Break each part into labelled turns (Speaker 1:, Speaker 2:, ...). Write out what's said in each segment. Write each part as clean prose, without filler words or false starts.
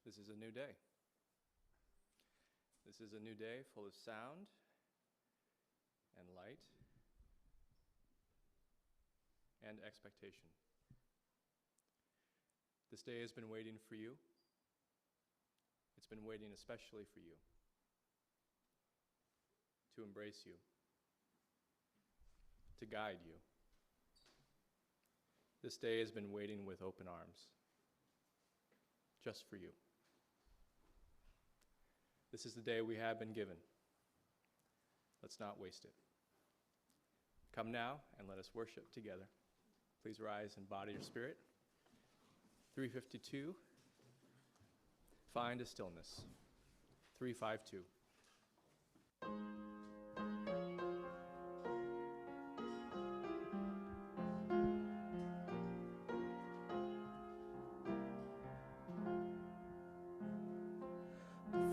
Speaker 1: This is a new day. This is a new day full of sound and light and expectation. This day has been waiting for you. It's been waiting especially for you, to embrace you, to guide you. This day has been waiting with open arms, just for you. This is the day we have been given. Let's not waste it. Come now and let us worship together. Please rise in body or spirit. 352, find a stillness. 352.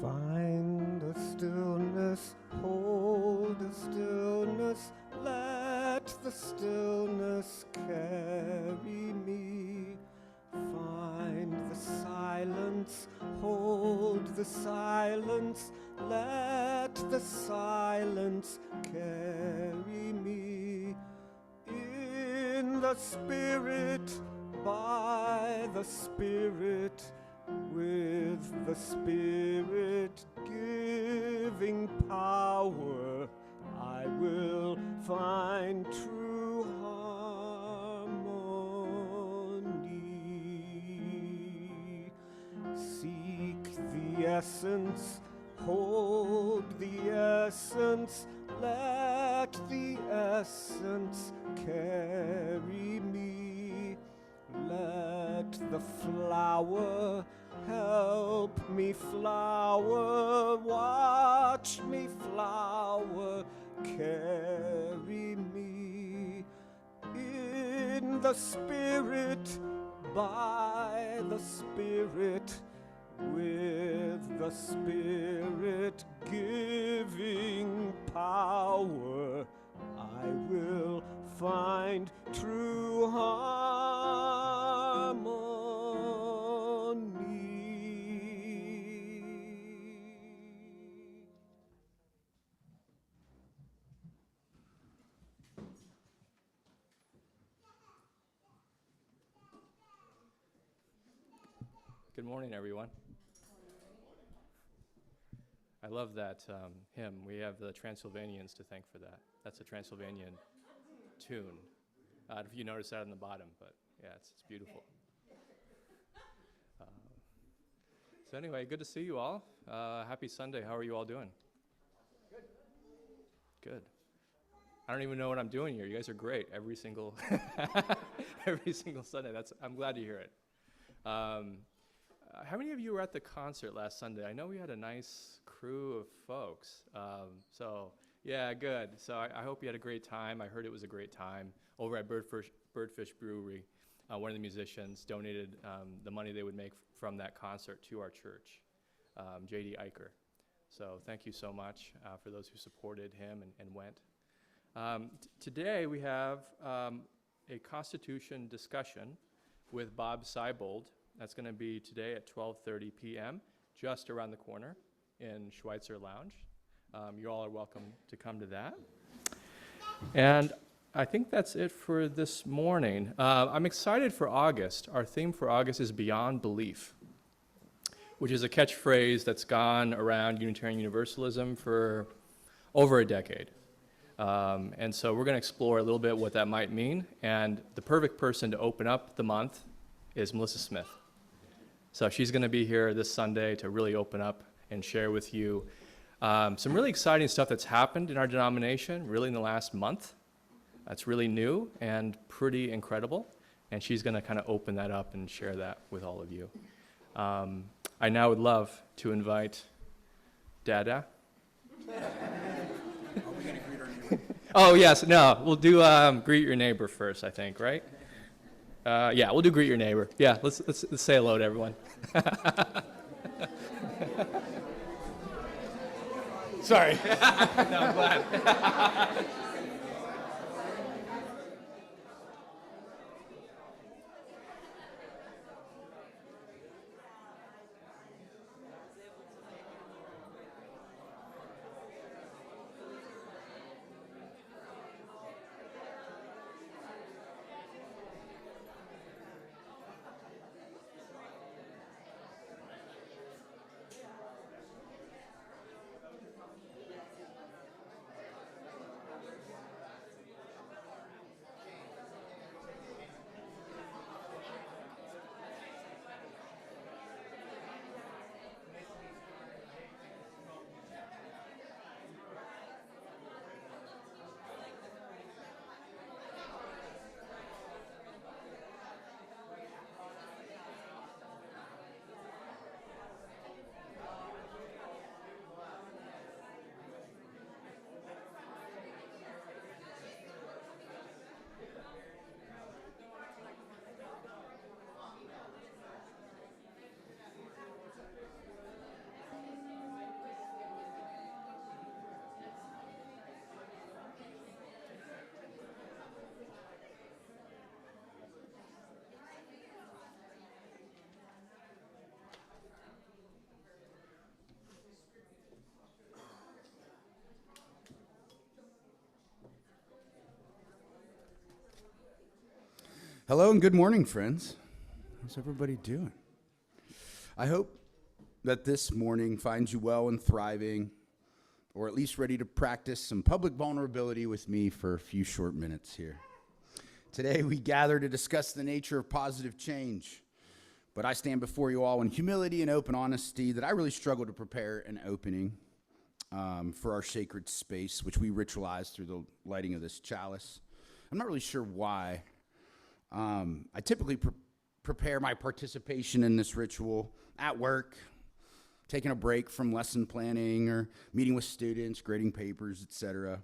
Speaker 2: Find a stillness, hold a stillness, let the stillness carry me. Find the silence, hold the silence, let the silence carry me. In the Spirit, by the Spirit, with the Spirit giving power, I will find true harmony. Seek the essence, hold the essence, let the essence carry me. Let the flower help me flower, watch me flower, carry me. In the Spirit, by the Spirit, with the Spirit giving power, I will find true harmony.
Speaker 1: Good morning, everyone. I love that hymn. We have the Transylvanians to thank for that. That's a Transylvanian tune. If you notice that on the bottom, but yeah, it's beautiful. So anyway, good to see you all. Happy Sunday. How are you all doing? Good. I don't even know what I'm doing here. You guys are great every single every single Sunday. I'm glad to hear it. How many of you were at the concert last Sunday? I know we had a nice crew of folks. So yeah, good. So I hope you had a great time. I heard it was a great time over at Birdfish Brewery. One of the musicians donated the money they would make from that concert to our church, J.D. Eicher. So thank you so much for those who supported him and went. Today we have a Constitution discussion with Bob Seibold. That's going to be today at 12:30 p.m., just around the corner in Schweitzer Lounge. You all are welcome to come to that. And I think that's it for this morning. I'm excited for August. Our theme for August is Beyond Belief, which is a catchphrase that's gone around Unitarian Universalism for over a decade. And so we're going to explore a little bit what that might mean. And the perfect person to open up the month is Melissa Smith. So she's going to be here this Sunday to really open up and share with you some really exciting stuff that's happened in our denomination really in the last month. That's really new and pretty incredible. And she's going to kind of open that up and share that with all of you. I now would love to invite Dada.
Speaker 3: Are we going to greet our neighbor?
Speaker 1: Oh, yes. No, we'll do greet your neighbor first, I think, right? Yeah, we'll do greet your neighbor. Yeah, let's say hello to everyone.
Speaker 3: Sorry.
Speaker 1: No, I'm glad.
Speaker 4: Hello and good morning, friends. How's everybody doing? I hope that this morning finds you well and thriving, or at least ready to practice some public vulnerability with me for a few short minutes here. Today we gather to discuss the nature of positive change, but I stand before you all in humility and open honesty that I really struggle to prepare an opening for our sacred space, which we ritualize through the lighting of this chalice. I'm not really sure why. I typically prepare my participation in this ritual at work, taking a break from lesson planning or meeting with students, grading papers, etc.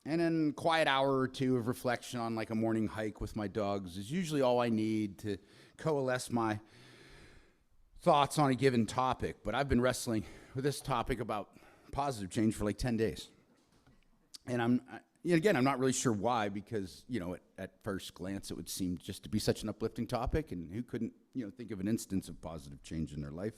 Speaker 4: And then a quiet hour or two of reflection on like a morning hike with my dogs is usually all I need to coalesce my thoughts on a given topic. But I've been wrestling with this topic about positive change for like 10 days. And I'm not really sure why, because, at first glance, it would seem just to be such an uplifting topic, and who couldn't, think of an instance of positive change in their life.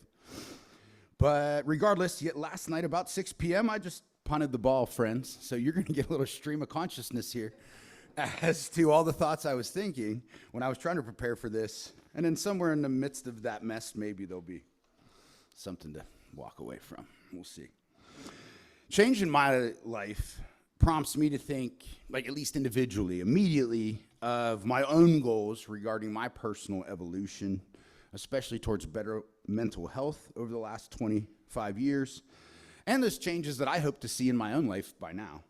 Speaker 4: But regardless, yet last night about 6 p.m., I just punted the ball, friends. So you're going to get a little stream of consciousness here as to all the thoughts I was thinking when I was trying to prepare for this. And then somewhere in the midst of that mess, maybe there'll be something to walk away from. We'll see. Change in my life prompts me to think, like at least individually, immediately, of my own goals regarding my personal evolution, especially towards better mental health over the last 25 years, and those changes that I hope to see in my own life by now.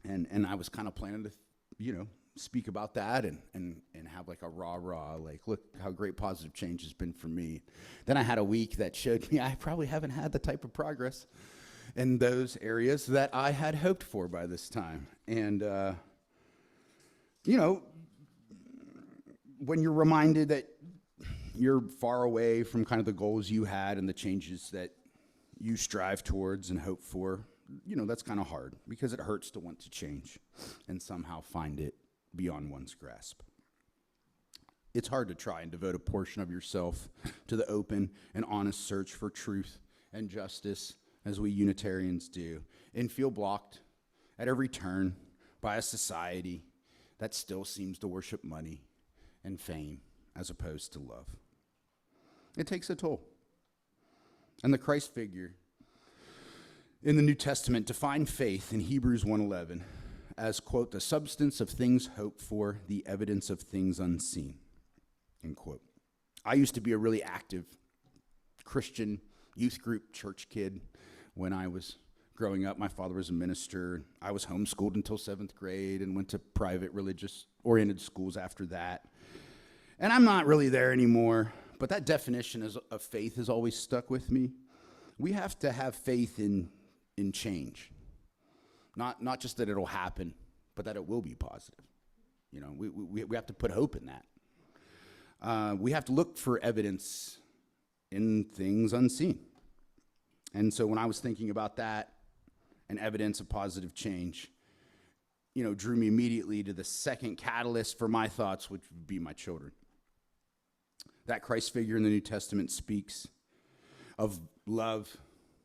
Speaker 4: And I was kind of planning to, speak about that and have like a rah-rah, like, look how great positive change has been for me. Then I had a week that showed me I probably haven't had the type of progress in those areas that I had hoped for by this time. And, when you're reminded that you're far away from kind of the goals you had and the changes that you strive towards and hope for, that's kind of hard because it hurts to want to change and somehow find it beyond one's grasp. It's hard to try and devote a portion of yourself to the open and honest search for truth and justice, as we Unitarians do, and feel blocked at every turn by a society that still seems to worship money and fame as opposed to love. It takes a toll. And the Christ figure in the New Testament defined faith in Hebrews 1:11 as, quote, the substance of things hoped for, the evidence of things unseen, end quote. I used to be a really active Christian youth group church kid when I was growing up. My father was a minister. I was homeschooled until 7th grade and went to private religious-oriented schools after that. And I'm not really there anymore, but that definition of faith has always stuck with me. We have to have faith in change. Not just that it'll happen, but that it will be positive. We have to put hope in that. We have to look for evidence in things unseen. And so when I was thinking about that and evidence of positive change, drew me immediately to the second catalyst for my thoughts, which would be my children. That Christ figure in the New Testament speaks of love,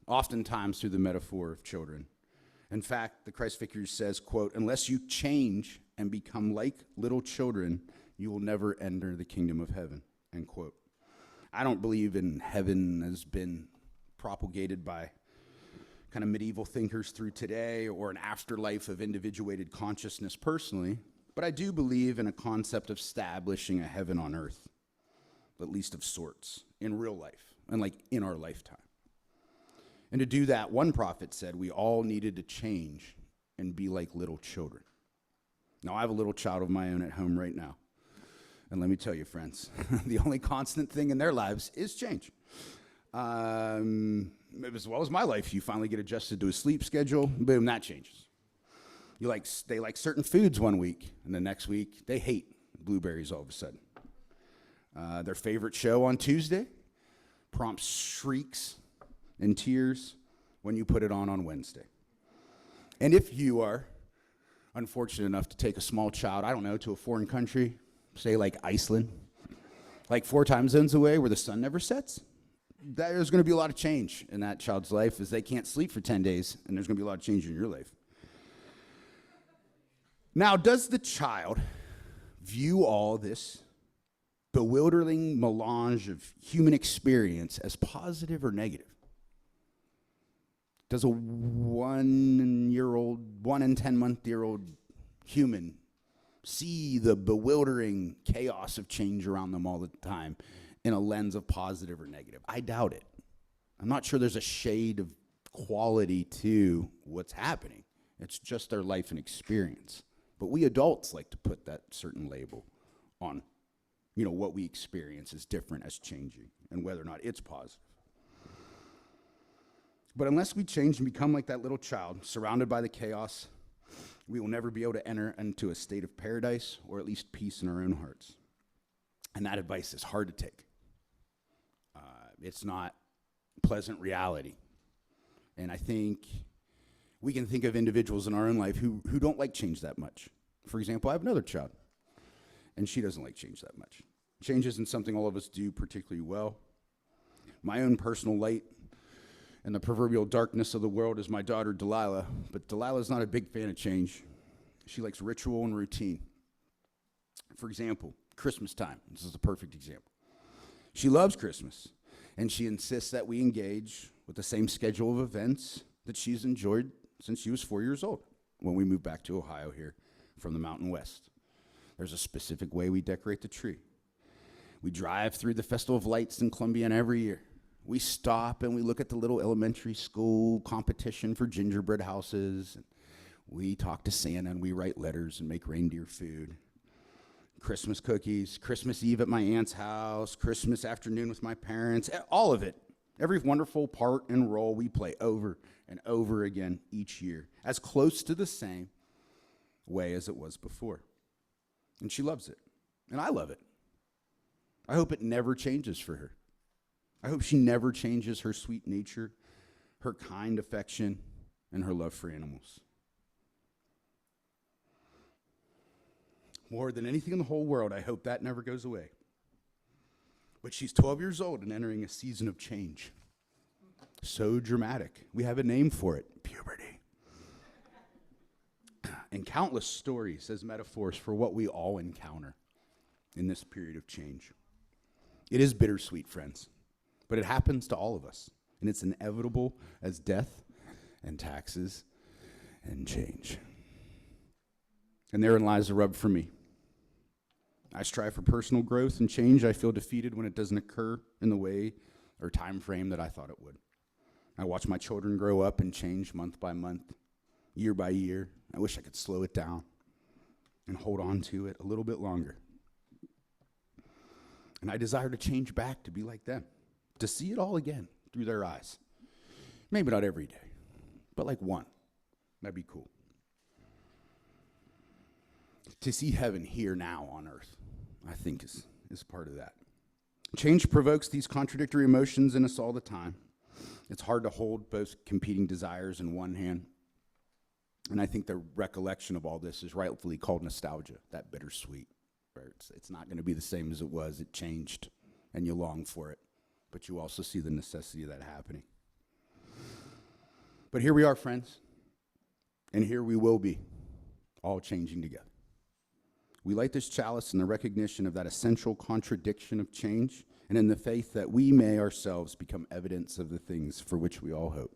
Speaker 4: oftentimes through the metaphor of children. In fact, the Christ figure says, quote, unless you change and become like little children, you will never enter the kingdom of heaven, end quote. I don't believe in heaven has been propagated by kind of medieval thinkers through today, or an afterlife of individuated consciousness personally, but I do believe in a concept of establishing a heaven on earth, at least of sorts, in real life, and like in our lifetime. And to do that, one prophet said we all needed to change and be like little children. Now, I have a little child of my own at home right now, and let me tell you, friends, the only constant thing in their lives is change. As well as my life, you finally get adjusted to a sleep schedule, boom, that changes. They like certain foods one week, and the next week they hate blueberries all of a sudden. Their favorite show on Tuesday prompts shrieks and tears when you put it on Wednesday. And if you are unfortunate enough to take a small child, to a foreign country, say like Iceland, like 4 time zones away where the sun never sets, there's going to be a lot of change in that child's life as they can't sleep for 10 days, and there's going to be a lot of change in your life. Now, does the child view all this bewildering melange of human experience as positive or negative? Does a 1 and 10-month-year-old human see the bewildering chaos of change around them all the time in a lens of positive or negative? I doubt it. I'm not sure there's a shade of quality to what's happening. It's just their life and experience. But we adults like to put that certain label on, what we experience as different, as changing, and whether or not it's positive. But unless we change and become like that little child, surrounded by the chaos, we will never be able to enter into a state of paradise or at least peace in our own hearts. And that advice is hard to take. It's not pleasant reality. And I think we can think of individuals in our own life who don't like change that much. For example, I have another child, and she doesn't like change that much. Change isn't something all of us do particularly well. My own personal light and the proverbial darkness of the world is my daughter, Delilah. But Delilah's not a big fan of change. She likes ritual and routine. For example, Christmas time. This is a perfect example. She loves Christmas, and she insists that we engage with the same schedule of events that she's enjoyed since she was 4 years old when we moved back to Ohio here from the Mountain West. There's a specific way we decorate the tree. We drive through the Festival of Lights in Columbiana every year. We stop and we look at the little elementary school competition for gingerbread houses. And we talk to Santa and we write letters and make reindeer food. Christmas cookies, Christmas Eve at my aunt's house, Christmas afternoon with my parents, all of it. Every wonderful part and role we play over and over again each year, as close to the same way as it was before. And she loves it, and I love it. I hope it never changes for her. I hope she never changes her sweet nature, her kind affection, and her love for animals. More than anything in the whole world, I hope that never goes away. But she's 12 years old and entering a season of change. So dramatic. We have a name for it, puberty. And countless stories as metaphors for what we all encounter in this period of change. It is bittersweet, friends. But it happens to all of us, and it's inevitable as death and taxes and change. And therein lies the rub for me. I strive for personal growth and change. I feel defeated when it doesn't occur in the way or time frame that I thought it would. I watch my children grow up and change month by month, year by year. I wish I could slow it down and hold on to it a little bit longer. And I desire to change back to be like them, to see it all again through their eyes. Maybe not every day, but like one. That'd be cool. To see heaven here now on earth, I think is part of that. Change provokes these contradictory emotions in us all the time. It's hard to hold both competing desires in one hand. And I think the recollection of all this is rightfully called nostalgia, that bittersweet. Right? It's not going to be the same as it was. It changed, and you long for it. But you also see the necessity of that happening. But here we are, friends, and here we will be, all changing together. We light this chalice in the recognition of that essential contradiction of change, and in the faith that we may ourselves become evidence of the things for which we all hope.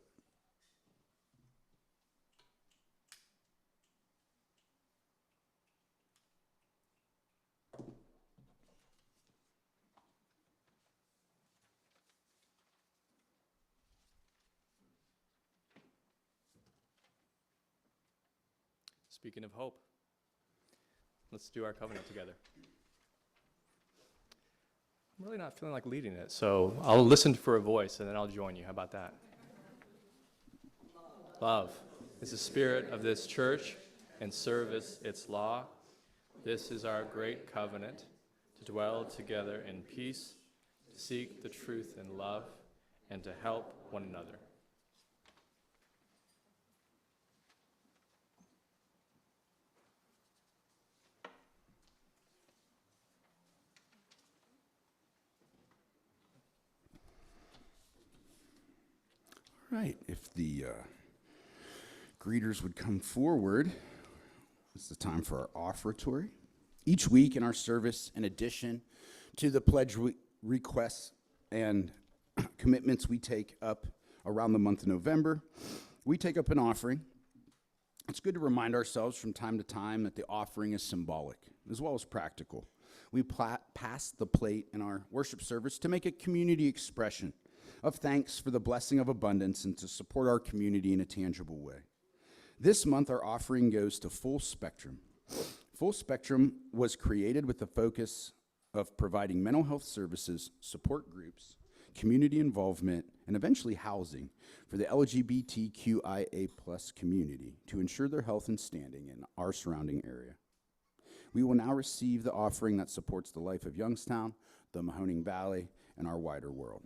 Speaker 1: Speaking of hope, let's do our covenant together. I'm really not feeling like leading it, so I'll listen for a voice and then I'll join you. How about that? Love is the spirit of this church and service its law. This is our great covenant, to dwell together in peace, to seek the truth in love, and to help one another.
Speaker 4: Right, if the greeters would come forward, it's the time for our offertory. Each week in our service, in addition to the pledge requests and commitments we take up around the month of November, we take up an offering. It's good to remind ourselves from time to time that the offering is symbolic as well as practical. We pass the plate in our worship service to make a community expression of thanks for the blessing of abundance and to support our community in a tangible way. This month, our offering goes to Full Spectrum. Full Spectrum was created with the focus of providing mental health services, support groups, community involvement, and eventually housing for the LGBTQIA+ community to ensure their health and standing in our surrounding area. We will now receive the offering that supports the life of Youngstown, the Mahoning Valley, and our wider world.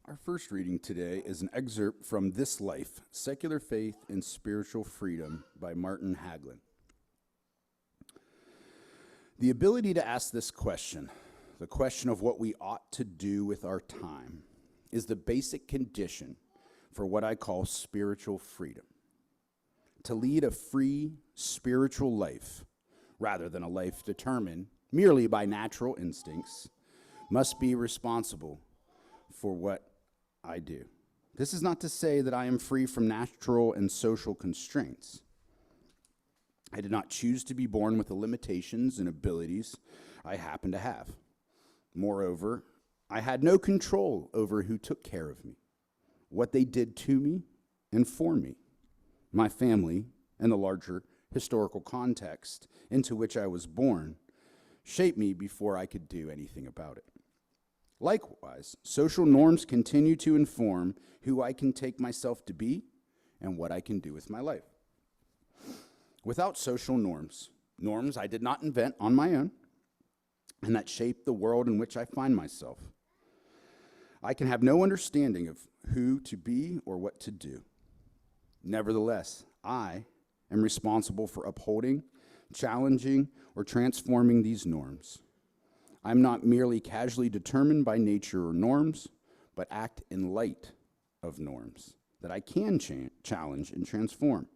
Speaker 4: Our first reading today is an excerpt from This Life, Secular Faith and Spiritual Freedom by Martin Haglin. The ability to ask this question, the question of what we ought to do with our time, is the basic condition for what I call spiritual freedom. To lead a free spiritual life, rather than a life determined merely by natural instincts, must be responsible for what I do. This is not to say that I am free from natural and social constraints. I did not choose to be born with the limitations and abilities I happen to have. Moreover, I had no control over who took care of me, what they did to me and for me, my family, and the larger historical context into which I was born shaped me before I could do anything about it. Likewise, social norms continue to inform who I can take myself to be and what I can do with my life. Without social norms, norms I did not invent on my own, and that shape the world in which I find myself, I can have no understanding of who to be or what to do. Nevertheless, I am responsible for upholding, challenging, or transforming these norms. I'm not merely casually determined by nature or norms, but act in light of norms that I can challenge and transform.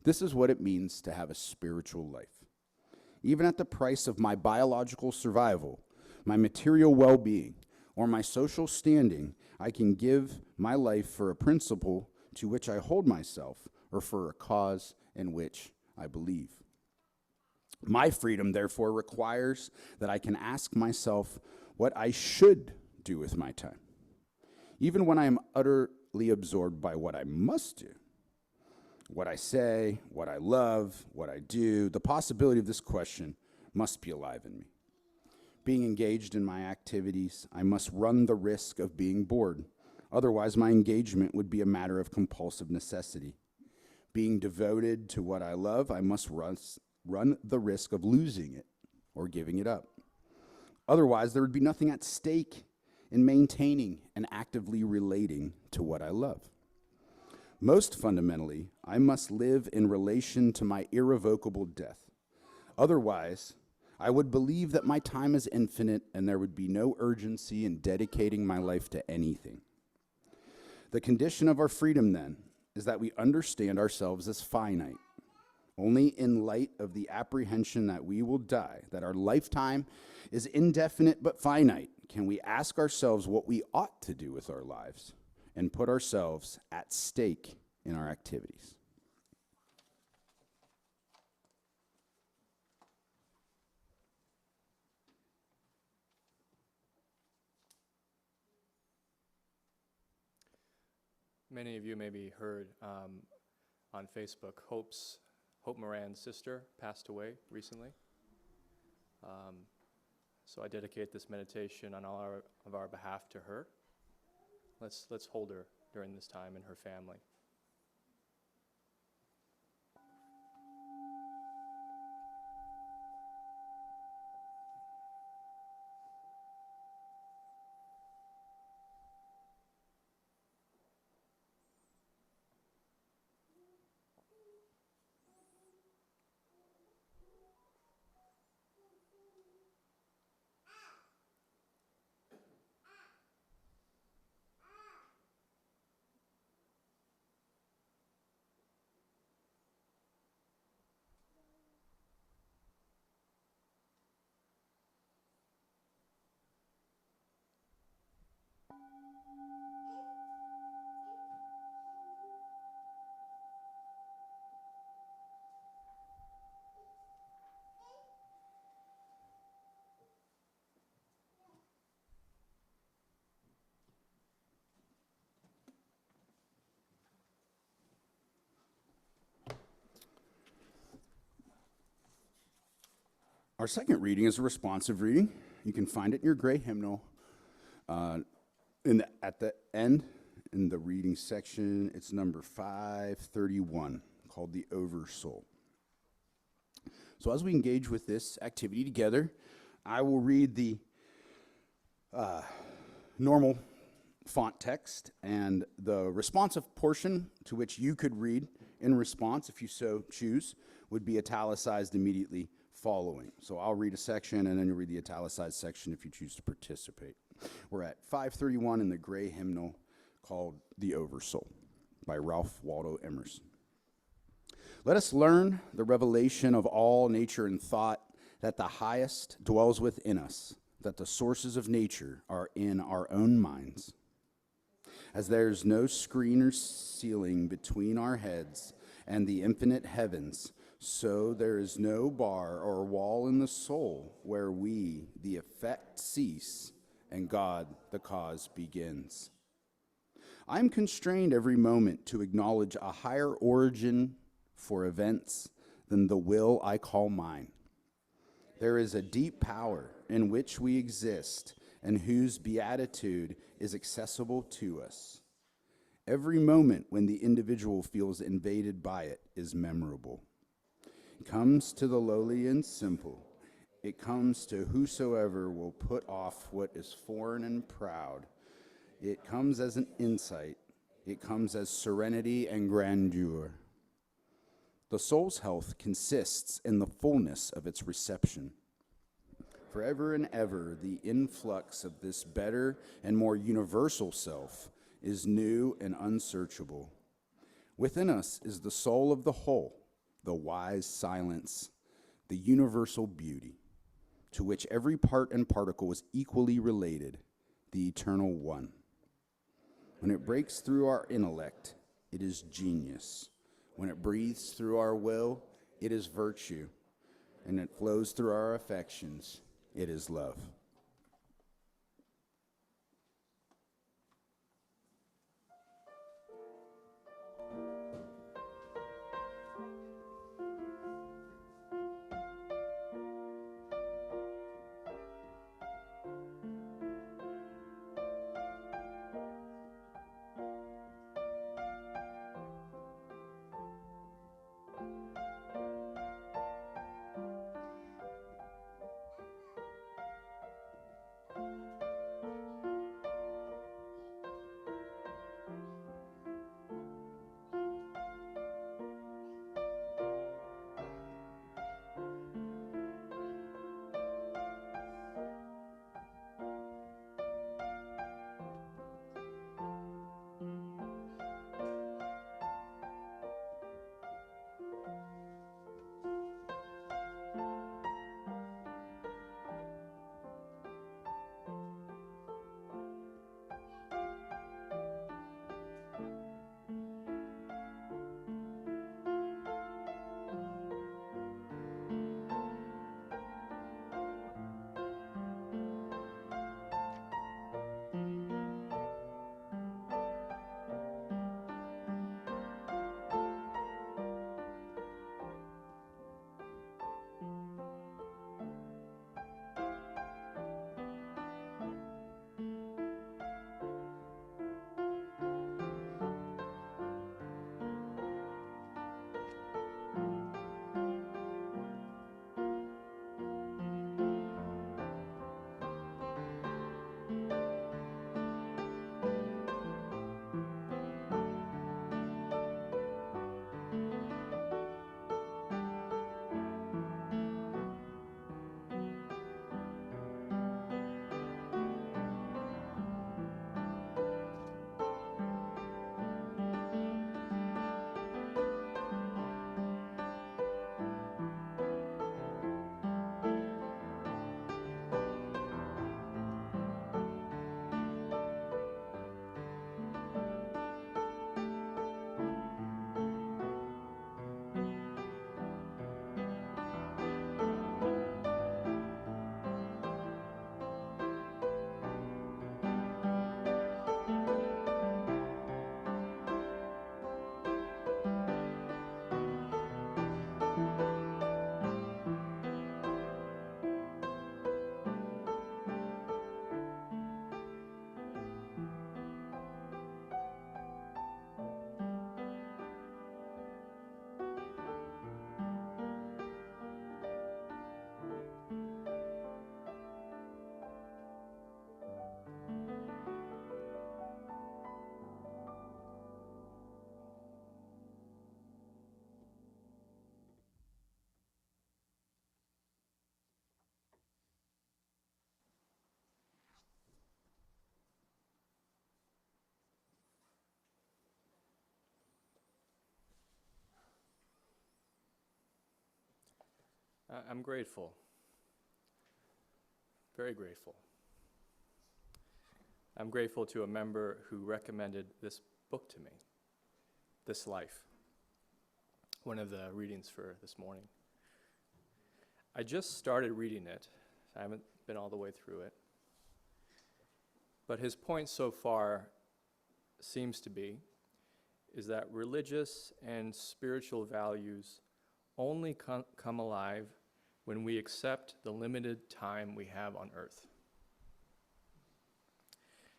Speaker 4: This is what it means to have a spiritual life. Even at the price of my biological survival, my material well-being, or my social standing, I can give my life for a principle to which I hold myself, or for a cause in which I believe. My freedom, therefore, requires that I can ask myself what I should do with my time, even when I am utterly absorbed by what I must do. What I say, what I love, what I do, the possibility of this question must be alive in me. Being engaged in my activities, I must run the risk of being bored. Otherwise, my engagement would be a matter of compulsive necessity. Being devoted to what I love, I must run the risk of losing it or giving it up. Otherwise, there would be nothing at stake in maintaining and actively relating to what I love. Most fundamentally, I must live in relation to my irrevocable death. Otherwise, I would believe that my time is infinite and there would be no urgency in dedicating my life to anything. The condition of our freedom, then, is that we understand ourselves as finite. Only in light of the apprehension that we will die, that our lifetime is indefinite but finite, can we ask ourselves what we ought to do with our lives and put ourselves at stake in our activities.
Speaker 1: Many of you maybe heard on Facebook, Hope Moran's sister passed away recently. So I dedicate this meditation on all of our behalf to her. Let's hold her during this time and her family.
Speaker 4: Our second reading is a responsive reading. You can find it in your gray hymnal. At the end, in the reading section, it's number 531, called the Oversoul. So as we engage with this activity together, I will read the normal font text, and the responsive portion to which you could read in response, if you so choose, would be italicized immediately following. So I'll read a section, and then you'll read the italicized section if you choose to participate. We're at 531 in the gray hymnal called The Oversoul by Ralph Waldo Emerson. Let us learn the revelation of all nature and thought, that the highest dwells within us, that the sources of nature are in our own minds. As there's no screen or ceiling between our heads and the infinite heavens, so there is no bar or wall in the soul where we, the effect, cease and God, the cause, begins. I am constrained every moment to acknowledge a higher origin for events than the will I call mine. There is a deep power in which we exist and whose beatitude is accessible to us. Every moment when the individual feels invaded by it is memorable. It comes to the lowly and simple. It comes to whosoever will put off what is foreign and proud. It comes as an insight. It comes as serenity and grandeur. The soul's health consists in the fullness of its reception. Forever and ever, the influx of this better and more universal self is new and unsearchable. Within us is the soul of the whole, the wise silence, the universal beauty, to which every part and particle is equally related, the eternal one. When it breaks through our intellect, it is genius. When it breathes through our will, it is virtue. And it flows through our affections, it is love.
Speaker 1: I'm grateful, very grateful. I'm grateful to a member who recommended this book to me, This Life, one of the readings for this morning. I just started reading it. I haven't been all the way through it. But his point so far seems to be is that religious and spiritual values only come alive when we accept the limited time we have on earth.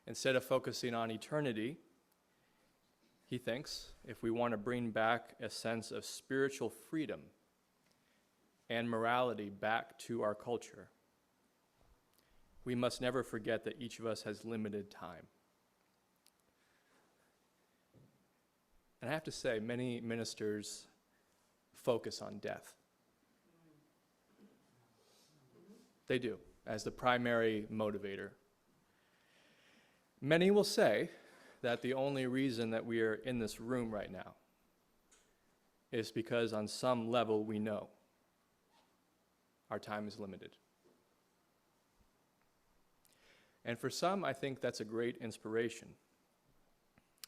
Speaker 1: Instead of focusing on eternity, he thinks if we want to bring back a sense of spiritual freedom, and morality back to our culture, we must never forget that each of us has limited time. And I have to say, many ministers focus on death. They do, as the primary motivator. Many will say that the only reason that we are in this room right now is because on some level we know our time is limited. And for some, I think that's a great inspiration,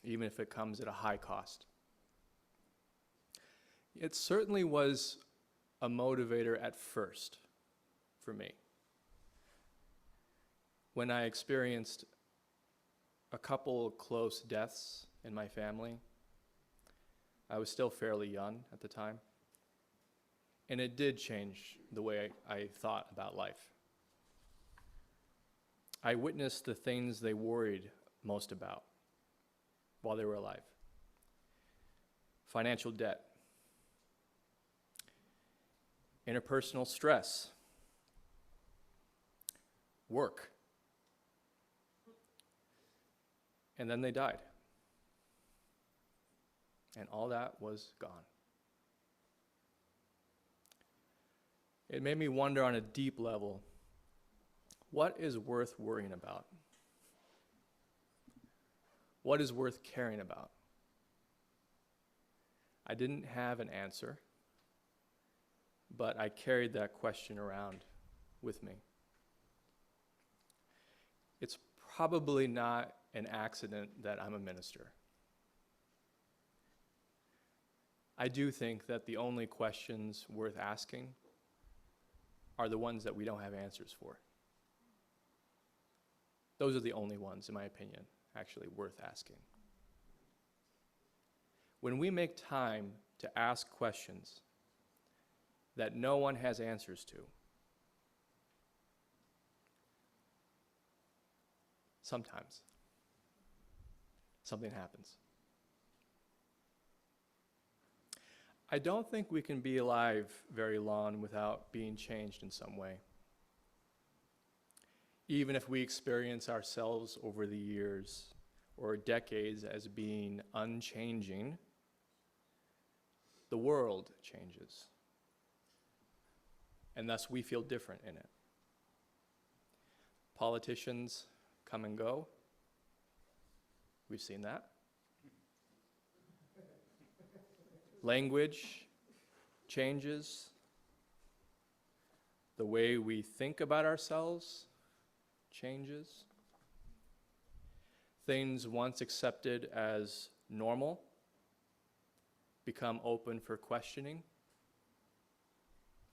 Speaker 1: even if it comes at a high cost. It certainly was a motivator at first for me. When I experienced a couple close deaths in my family, I was still fairly young at the time, and it did change the way I thought about life. I witnessed the things they worried most about while they were alive. Financial debt, interpersonal stress, work, and then they died. And all that was gone. It made me wonder on a deep level, what is worth worrying about? What is worth caring about? I didn't have an answer, but I carried that question around with me. It's probably not an accident that I'm a minister. I do think that the only questions worth asking are the ones that we don't have answers for. Those are the only ones, in my opinion, actually worth asking. When we make time to ask questions that no one has answers to, sometimes something happens. I don't think we can be alive very long without being changed in some way. Even if we experience ourselves over the years or decades as being unchanging, the world changes. And thus we feel different in it. Politicians come and go. We've seen that. Language changes. The way we think about ourselves changes. Things once accepted as normal become open for questioning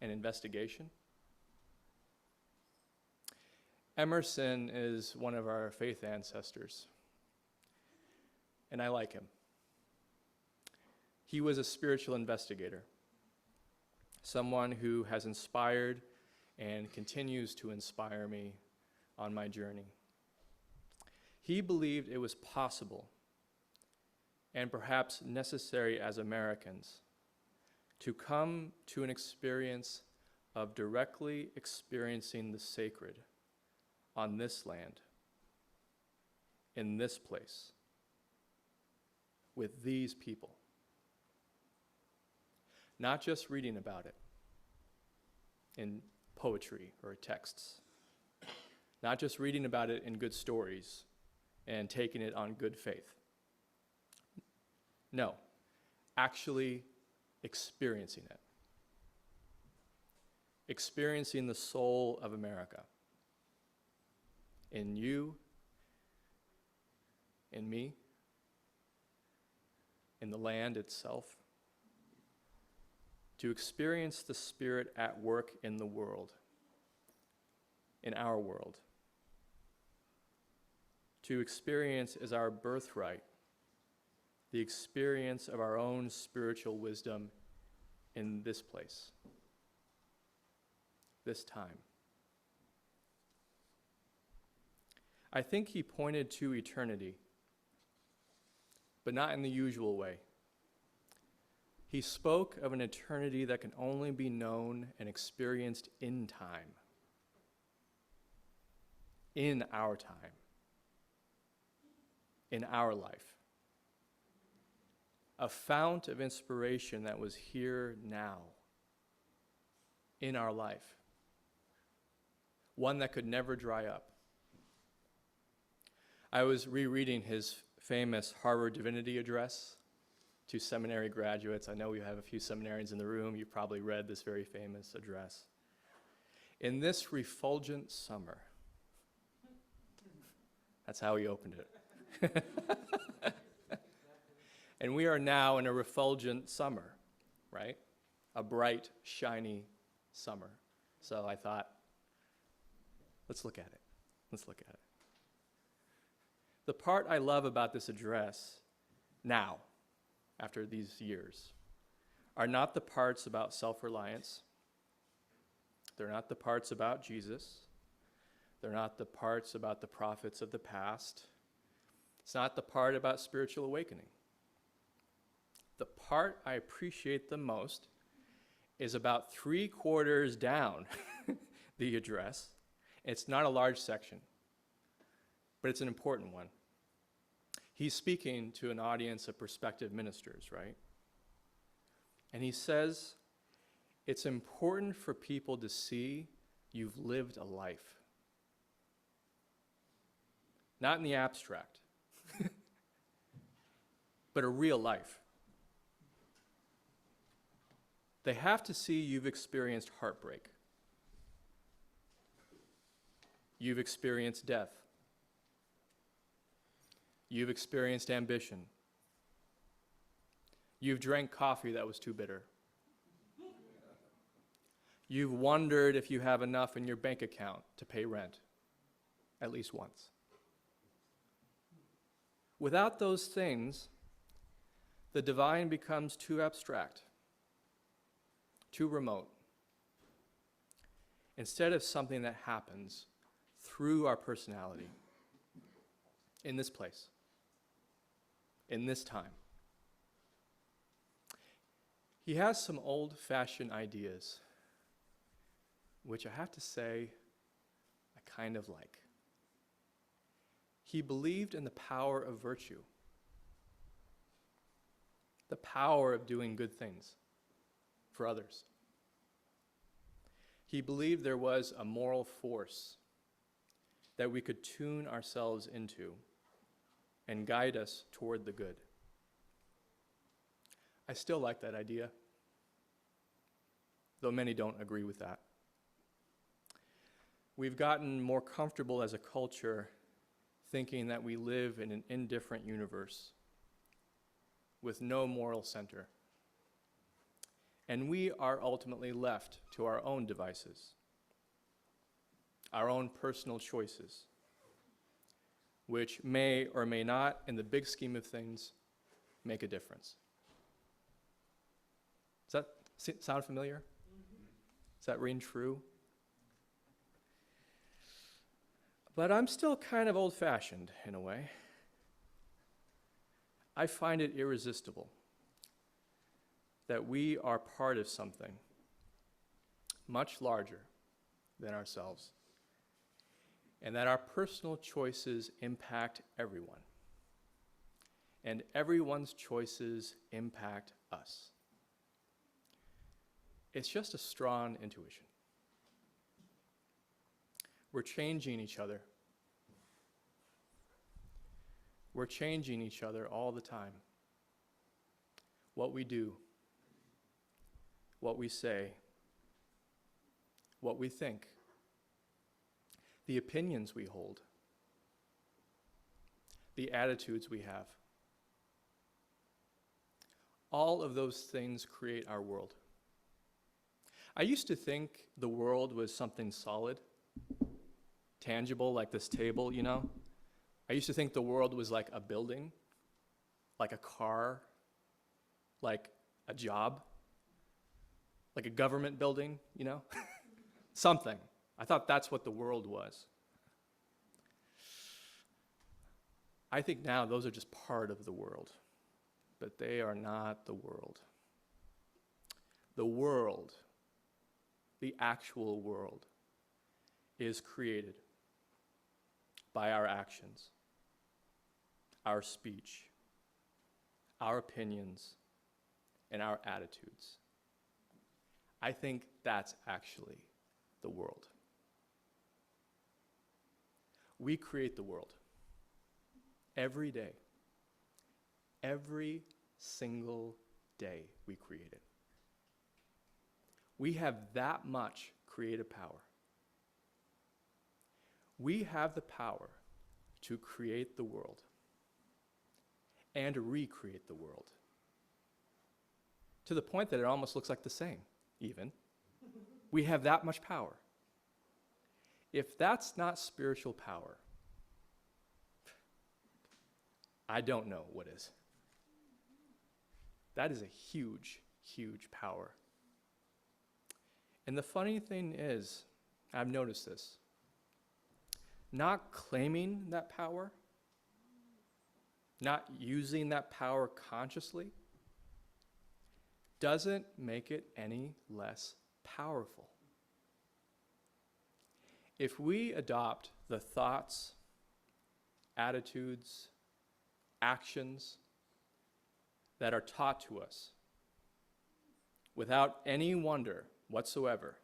Speaker 1: and investigation. Emerson is one of our faith ancestors, and I like him. He was a spiritual investigator, someone who has inspired and continues to inspire me on my journey. He believed it was possible and perhaps necessary as Americans to come to an experience of directly experiencing the sacred on this land, in this place, with these people. Not just reading about it in poetry or texts, not just reading about it in good stories and taking it on good faith. No, actually experiencing it. Experiencing the soul of America. In you, in me, in the land itself. To experience the Spirit at work in the world, in our world. To experience as our birthright the experience of our own spiritual wisdom in this place, this time. I think he pointed to eternity, but not in the usual way. He spoke of an eternity that can only be known and experienced in time, in our time, in our life. A fount of inspiration that was here now, in our life. One that could never dry up. I was rereading his famous Harvard Divinity Address to seminary graduates. I know we have a few seminarians in the room. You've probably read this very famous address. In this refulgent summer, that's how he opened it. And we are now in a refulgent summer, right? A bright, shiny summer. So I thought, let's look at it. Let's look at it. The part I love about this address now, after these years, are not the parts about self-reliance. They're not the parts about Jesus. They're not the parts about the prophets of the past. It's not the part about spiritual awakening. The part I appreciate the most is about 3/4 down the address. It's not a large section, but it's an important one. He's speaking to an audience of prospective ministers, right? And he says, it's important for people to see you've lived a life. Not in the abstract, but a real life. They have to see you've experienced heartbreak. You've experienced death. You've experienced ambition. You've drank coffee that was too bitter. You've wondered if you have enough in your bank account to pay rent, at least once. Without those things, the divine becomes too abstract, too remote, instead of something that happens through our personality in this place, in this time. He has some old-fashioned ideas, which I have to say I kind of like. He believed in the power of virtue, the power of doing good things for others. He believed there was a moral force that we could tune ourselves into and guide us toward the good. I still like that idea, though many don't agree with that. We've gotten more comfortable as a culture thinking that we live in an indifferent universe with no moral center. And we are ultimately left to our own devices, our own personal choices, which may or may not, in the big scheme of things, make a difference. Does that sound familiar? Does that ring true? But I'm still kind of old-fashioned in a way. I find it irresistible that we are part of something much larger than ourselves, and that our personal choices impact everyone, and everyone's choices impact us. It's just a strong intuition. We're changing each other. We're changing each other all the time. What we do, what we say, what we think, the opinions we hold, the attitudes we have. All of those things create our world. I used to think the world was something solid, tangible, like this table, you know? I used to think the world was like a building, like a car, like a job, like a government building, you know? Something. I thought that's what the world was. I think now those are just part of the world, but they are not the world. the world, the actual world, is created by our actions, our speech, our opinions, and our attitudes. I think that's actually the world. We create the world every day. Every single day we create it. We have that much creative power. We have the power to create the world and recreate the world to the point that it almost looks like the same, even. We have that much power. If that's not spiritual power, I don't know what is. That is a huge, huge power. And the funny thing is, I've noticed this, not claiming that power, not using that power consciously, doesn't make it any less powerful. If we adopt the thoughts, attitudes, actions that are taught to us without any wonder whatsoever,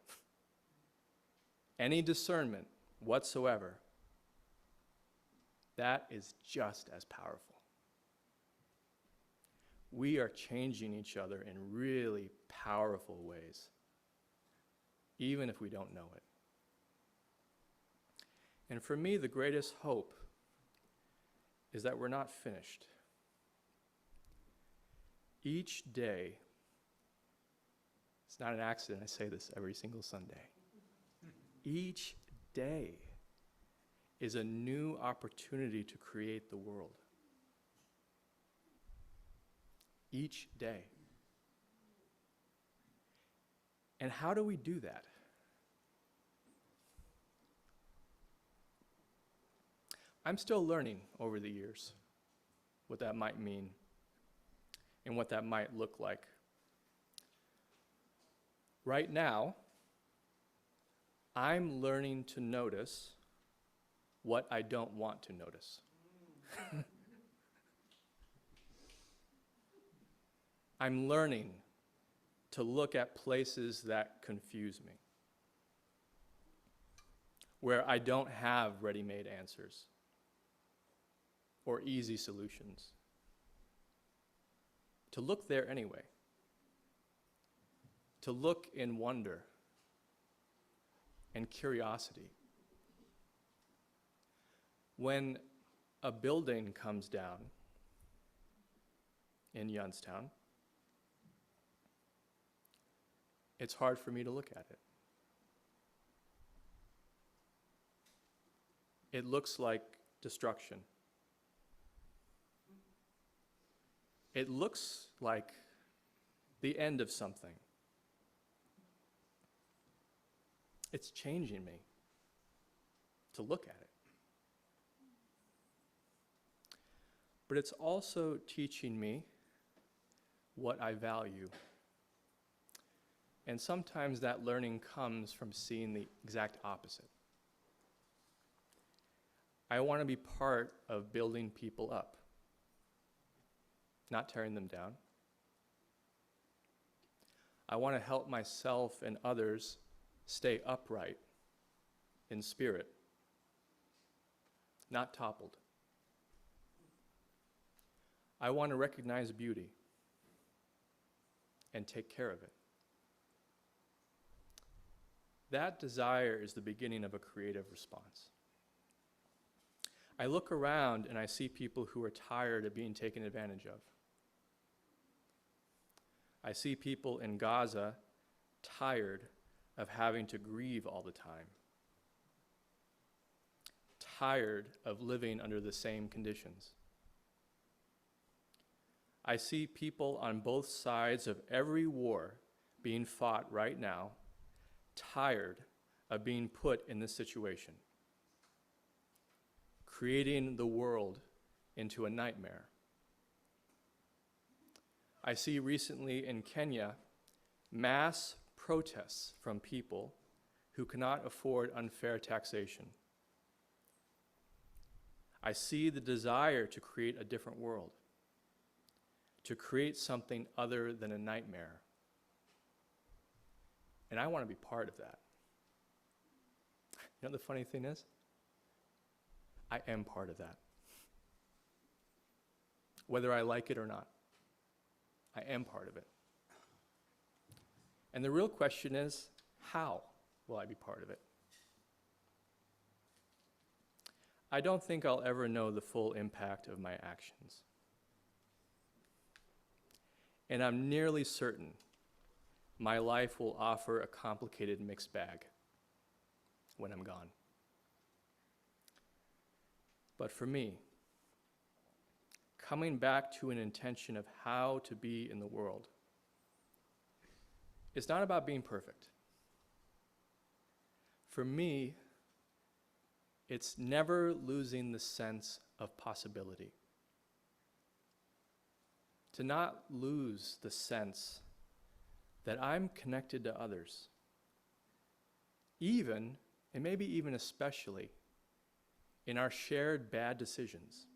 Speaker 1: any discernment whatsoever, that is just as powerful. We are changing each other in really powerful ways, even if we don't know it. And for me, the greatest hope is that we're not finished. Each day, it's not an accident I say this every single Sunday. Each day is a new opportunity to create the world. Each day. And how do we do that? I'm still learning over the years what that might mean and what that might look like. Right now, I'm learning to notice what I don't want to notice. I'm learning to look at places that confuse me, where I don't have ready-made answers or easy solutions. To look there anyway. To look in wonder and curiosity. When a building comes down in Youngstown, it's hard for me to look at it. It looks like destruction. It looks like the end of something. It's changing me to look at it. But it's also teaching me what I value. And sometimes that learning comes from seeing the exact opposite. I want to be part of building people up, not tearing them down. I want to help myself and others stay upright in spirit, not toppled. I want to recognize beauty and take care of it. That desire is the beginning of a creative response. I look around and I see people who are tired of being taken advantage of. I see people in Gaza tired of having to grieve all the time, tired of living under the same conditions. I see people on both sides of every war being fought right now, tired of being put in this situation, creating the world into a nightmare. I see recently in Kenya mass protests from people who cannot afford unfair taxation. I see the desire to create a different world, to create something other than a nightmare. And I want to be part of that. You know the funny thing is? I am part of that. Whether I like it or not, I am part of it. And the real question is, how will I be part of it? I don't think I'll ever know the full impact of my actions. And I'm nearly certain my life will offer a complicated mixed bag when I'm gone. But for me, coming back to an intention of how to be in the world, it's not about being perfect. For me, it's never losing the sense of possibility. To not lose the sense that I'm connected to others, even, and maybe even especially, in our shared bad decisions.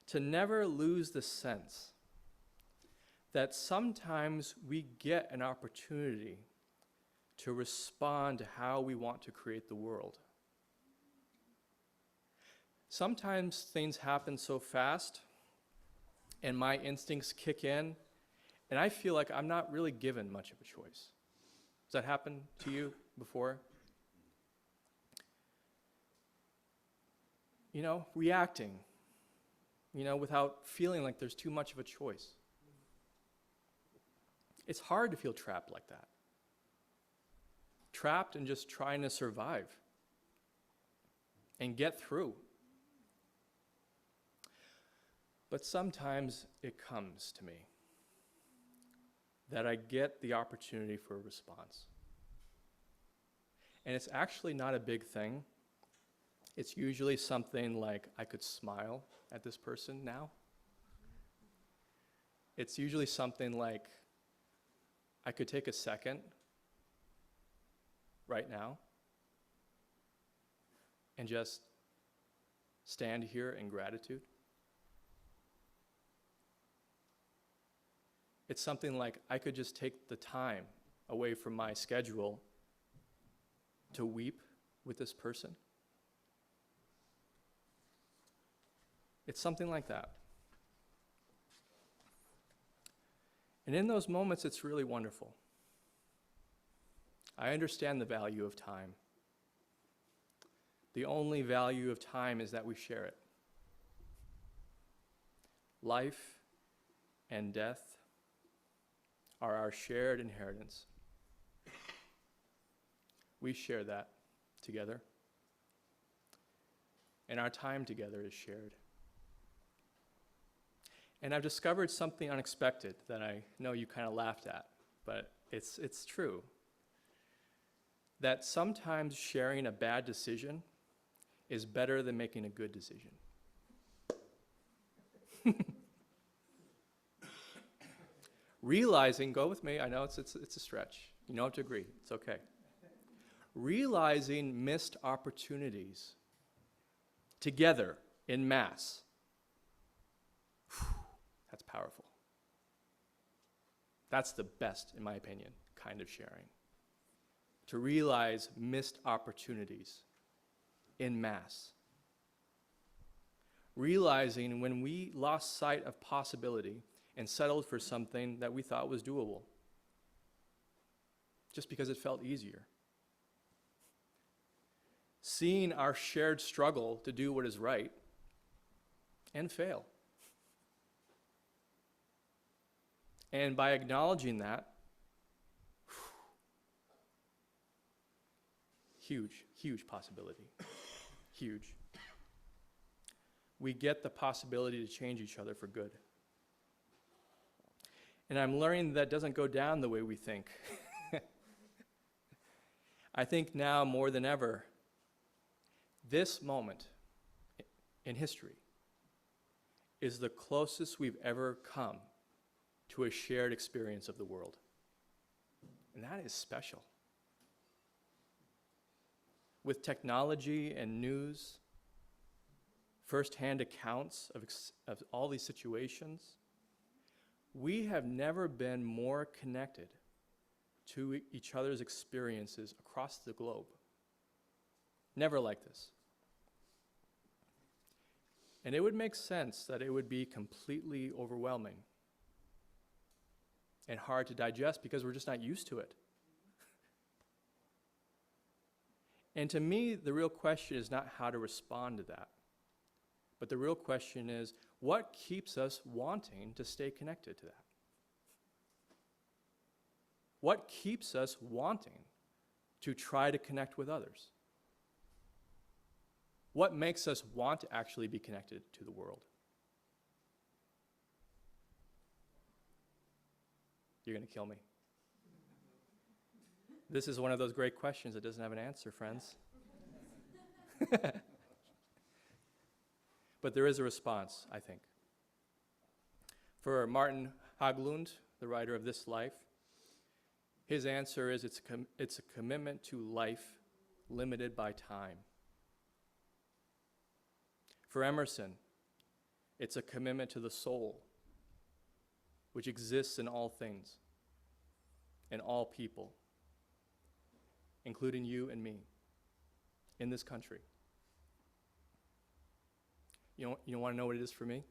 Speaker 1: To never lose the sense that sometimes we get an opportunity to respond to how we want to create the world. Sometimes things happen so fast and my instincts kick in and I feel like I'm not really given much of a choice. Does that happen to you before? You know, reacting, without feeling like there's too much of a choice. It's hard to feel trapped like that. Trapped and just trying to survive and get through. But sometimes it comes to me that I get the opportunity for a response. And it's actually not a big thing. It's usually something like, I could smile at this person now. It's usually something like, I could take a second right now and just stand here in gratitude. It's something like, I could just take the time away from my schedule to weep with this person. It's something like that. And in those moments, it's really wonderful. I understand the value of time. The only value of time is that we share it. Life and death are our shared inheritance. We share that together. And our time together is shared. And I've discovered something unexpected that I know you kind of laughed at, but it's true. That sometimes sharing a bad decision is better than making a good decision. Realizing, go with me, I know it's a stretch. You don't have to agree, it's okay. Realizing missed opportunities together in mass. That's powerful. That's the best, in my opinion, kind of sharing. To realize missed opportunities in mass. Realizing when we lost sight of possibility and settled for something that we thought was doable, just because it felt easier. Seeing our shared struggle to do what is right and fail. And by acknowledging that, huge possibility. Huge. We get the possibility to change each other for good. And I'm learning that doesn't go down the way we think. I think now more than ever, this moment in history is the closest we've ever come to a shared experience of the world. And that is special. With technology and news, firsthand accounts of all these situations, we have never been more connected to each other's experiences across the globe. Never like this. And it would make sense that it would be completely overwhelming and hard to digest because we're just not used to it. And to me, the real question is not how to respond to that, but the real question is, what keeps us wanting to stay connected to that? What keeps us wanting to try to connect with others? What makes us want to actually be connected to the world? You're going to kill me. This is one of those great questions that doesn't have an answer, friends. But there is a response, I think. For Martin Haglund, the writer of This Life, his answer is it's a commitment to life limited by time. For Emerson, it's a commitment to the soul, which exists in all things, in all people, including you and me, in this country. You want to know what it is for me?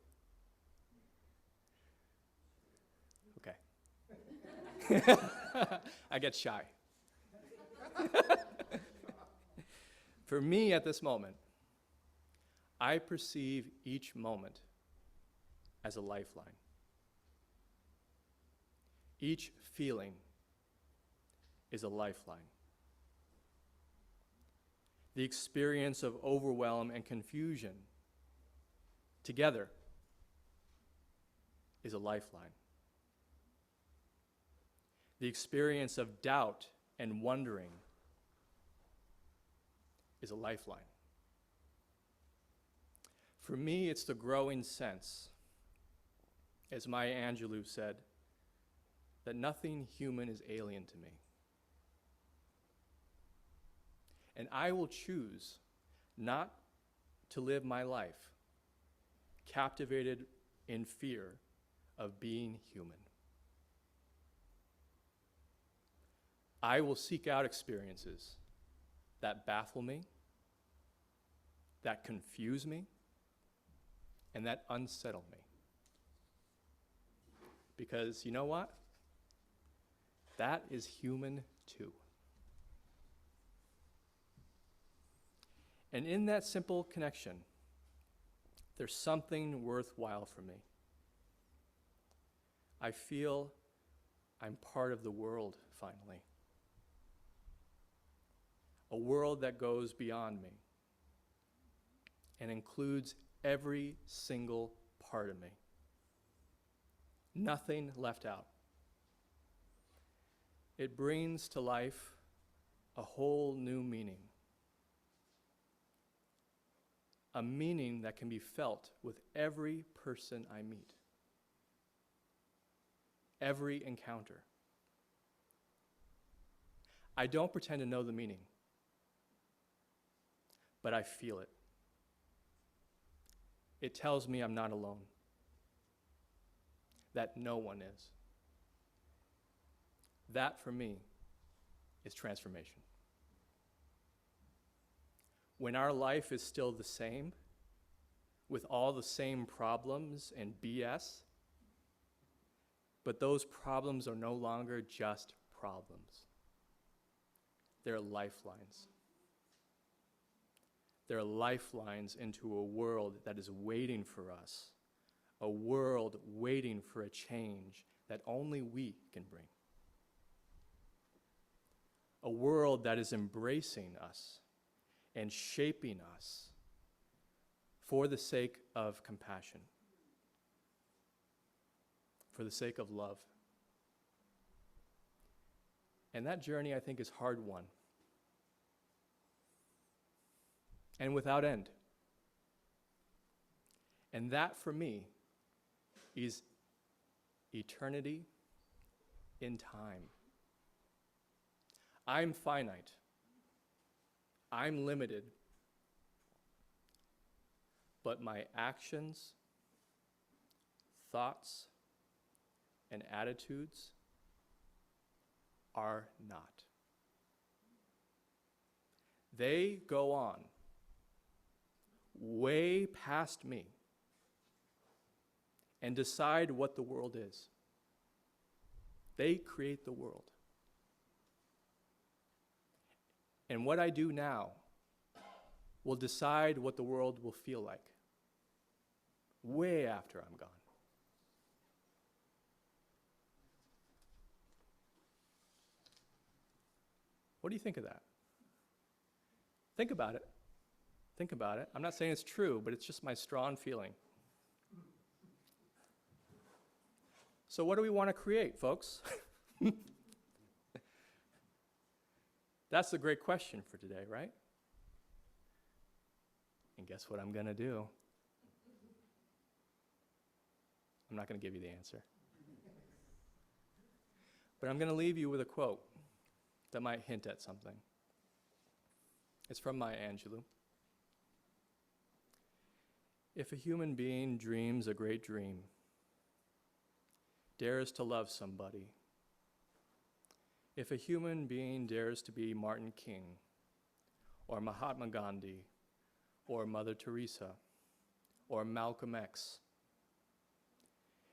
Speaker 1: Okay. I get shy. For me at this moment, I perceive each moment as a lifeline. Each feeling is a lifeline. The experience of overwhelm and confusion together is a lifeline. The experience of doubt and wondering is a lifeline. For me, it's the growing sense, as Maya Angelou said, that nothing human is alien to me. And I will choose not to live my life captivated in fear of being human. I will seek out experiences that baffle me, that confuse me, and that unsettle me. Because you know what? That is human too. And in that simple connection, there's something worthwhile for me. I feel I'm part of the world finally. A world that goes beyond me and includes every single part of me. Nothing left out. It brings to life a whole new meaning. A meaning that can be felt with every person I meet. Every encounter. I don't pretend to know the meaning, but I feel it. It tells me I'm not alone, that no one is. That, for me, is transformation. When our life is still the same, with all the same problems and BS, but those problems are no longer just problems. They're lifelines. They're lifelines into a world that is waiting for us, a world waiting for a change that only we can bring. A world that is embracing us and shaping us for the sake of compassion, for the sake of love. And that journey, I think, is hard won. And without end. And that, for me, is eternity in time. I'm finite. I'm limited. But my actions, thoughts, and attitudes are not. They go on way past me and decide what the world is. They create the world. And what I do now will decide what the world will feel like way after I'm gone. What do you think of that? Think about it. Think about it. I'm not saying it's true, but it's just my strong feeling. So what do we want to create, folks? That's a great question for today, right? And guess what I'm going to do? I'm not going to give you the answer. But I'm going to leave you with a quote that might hint at something. It's from Maya Angelou. If a human being dreams a great dream, dares to love somebody, if a human being dares to be Martin King, or Mahatma Gandhi, or Mother Teresa, or Malcolm X,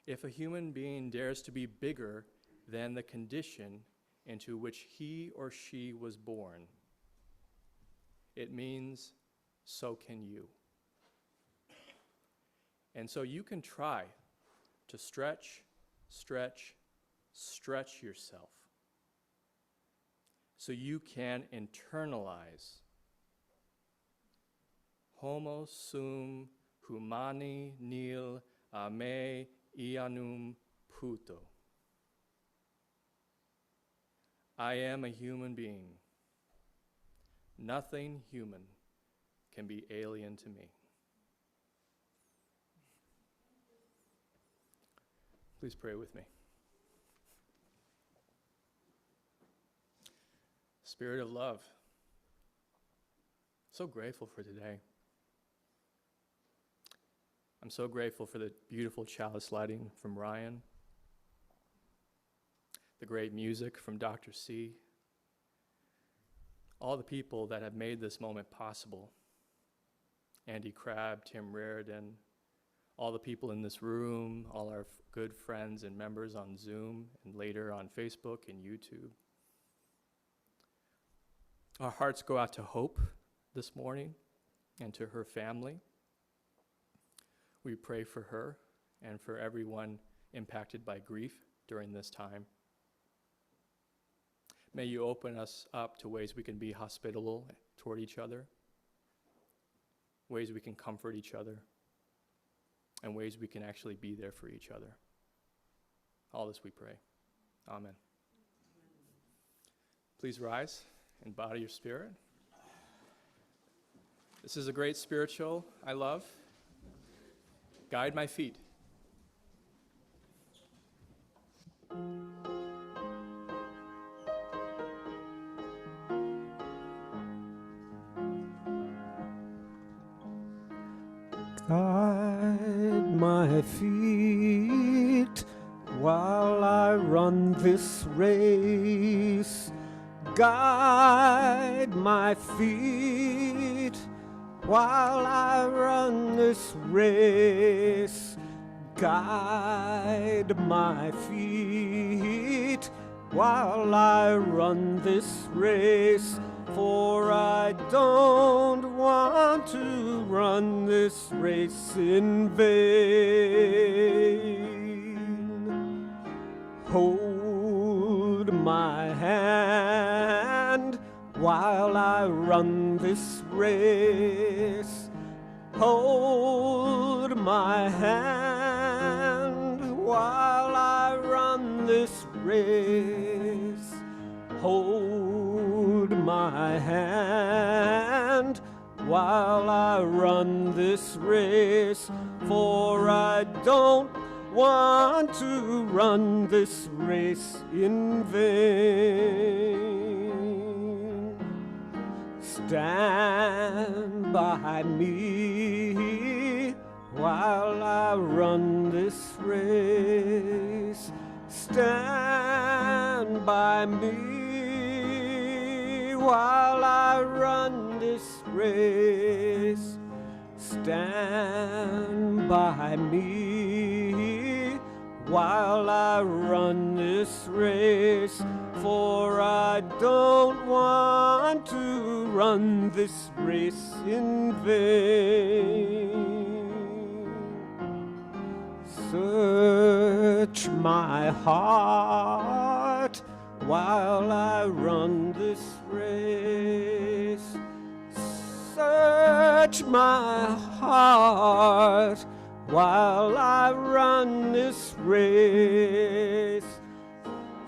Speaker 1: if a human being dares to be bigger than the condition into which he or she was born, it means so can you. And so you can try to stretch yourself so you can internalize homo sum humani nil ame ianum puto. I am a human being. Nothing human can be alien to me. Please pray with me. Spirit of love, so grateful for today. I'm so grateful for the beautiful chalice lighting from Ryan, the great music from Dr. C, all the people that have made this moment possible. Andy Crabb, Tim Reardon, all the people in this room, all our good friends and members on Zoom and later on Facebook and YouTube. Our hearts go out to Hope this morning and to her family. We pray for her and for everyone impacted by grief during this time. May you open us up to ways we can be hospitable toward each other, ways we can comfort each other, and ways we can actually be there for each other. All this we pray. Amen. Please rise and bow to your spirit. This is a great spiritual I love. Guide my feet.
Speaker 2: Guide my feet while I run this race. Guide my feet while I run this race. Guide my feet while I run this race. For I don't want to run this race in vain. Hold my hand while I run this race. Hold my hand while I run this race. Hold my hand while I run this race, for I don't want to run this race in vain. Stand by me while I run this race. Stand by me while I run this race. Stand by me while I run this race, for I don't want to run this race in vain. Search my heart while I run this race. Search my heart while I run this race.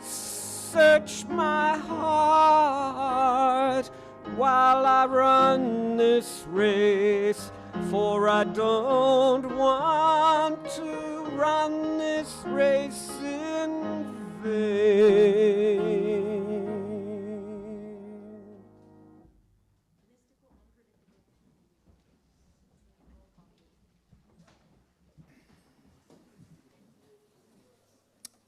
Speaker 2: Search my heart while I run this race, for I don't want to run this race in vain.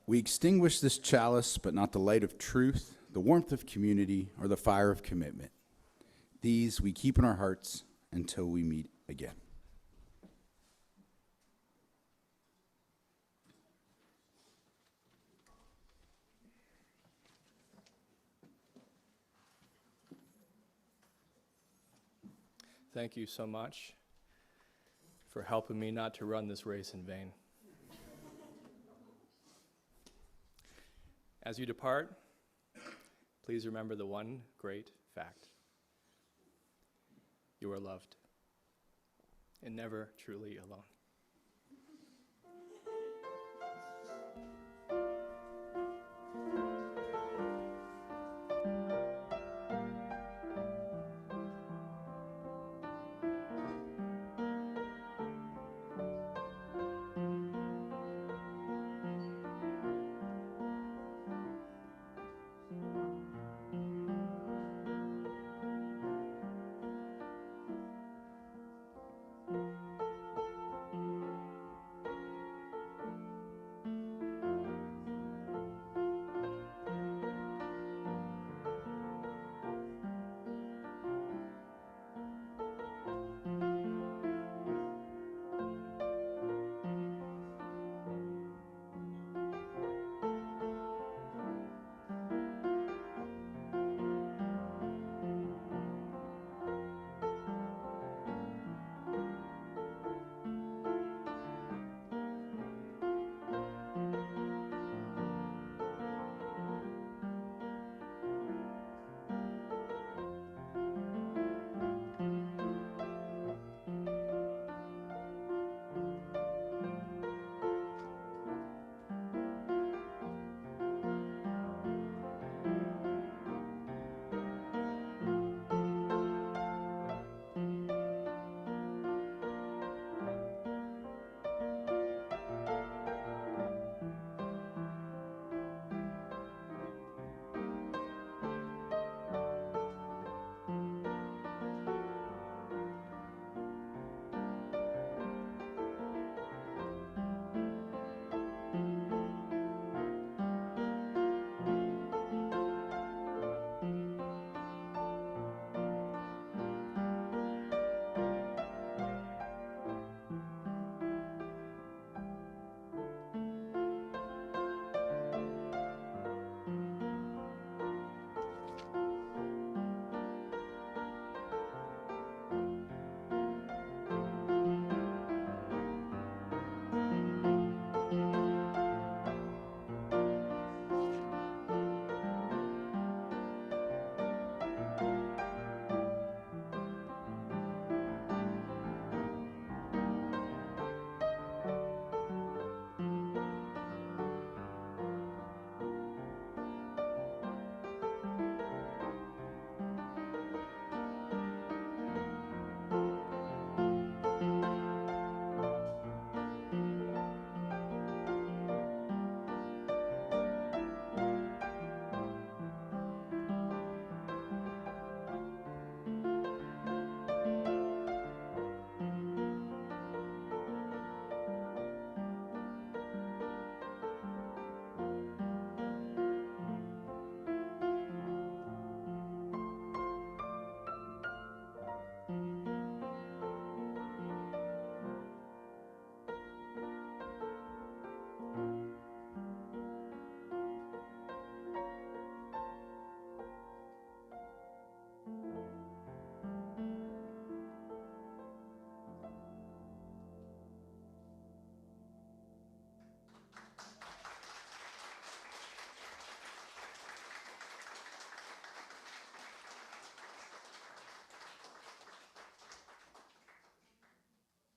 Speaker 4: We extinguish this chalice, but not the light of truth, the warmth of community, or the fire of commitment. These we keep in our hearts until we meet again.
Speaker 1: Thank you so much for helping me not to run this race in vain. As you depart, please remember the one great fact. You are loved and never truly alone.